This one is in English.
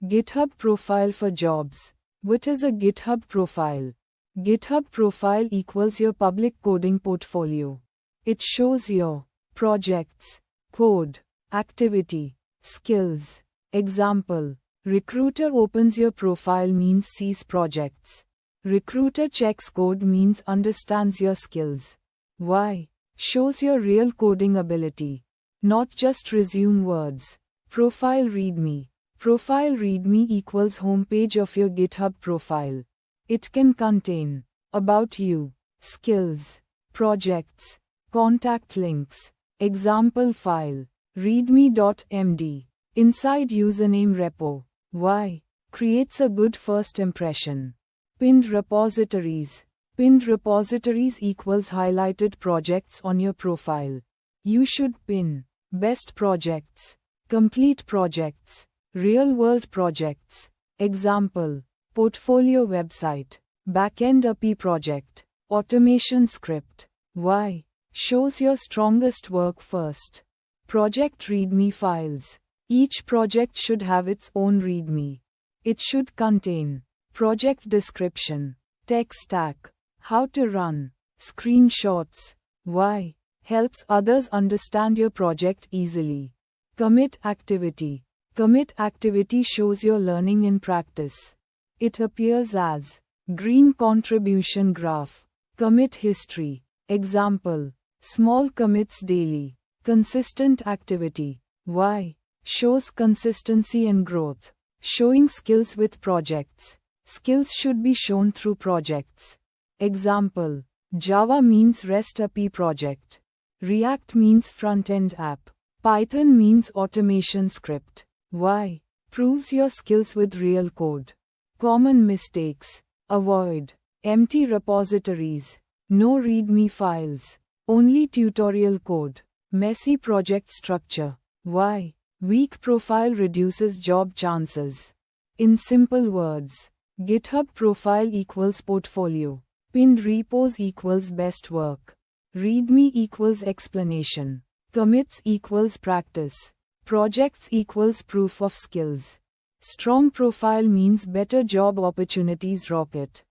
GitHub profile for jobs. What is a GitHub profile? GitHub profile equals your public coding portfolio. It shows your projects, code, activity, skills. Example: recruiter opens your profile means sees projects. Recruiter checks code means understands your skills. Why? Shows your real coding ability, not just resume words. Profile README. Profile README equals homepage of your GitHub profile. It can contain about you, skills, projects, contact links, example file, readme.md, inside username repo. Why? Creates a good first impression. Pinned repositories. Pinned repositories equals highlighted projects on your profile. You should pin best projects, complete projects, real-world projects. Example: portfolio website, backend API project, automation script. Why? Shows your strongest work first. Project README files. Each project should have its own README. It should contain project description, tech stack, how to run, screenshots. Why? Helps others understand your project easily. Commit activity. Commit activity shows your learning in practice. It appears as green contribution graph. Commit history. Example: small commits daily. Consistent activity. Why? Shows consistency and growth. Showing skills with projects. Skills should be shown through projects. Example: Java means REST API project. React means front-end app. Python means automation script. Why? Proves your skills with real code. Common mistakes. Avoid empty repositories. No README files. Only tutorial code. Messy project structure. Why? Weak profile reduces job chances. In simple words, GitHub profile equals portfolio. Pinned repos equals best work. README equals explanation. Commits equals practice. Projects equals proof of skills. Strong profile means better job opportunities rocket.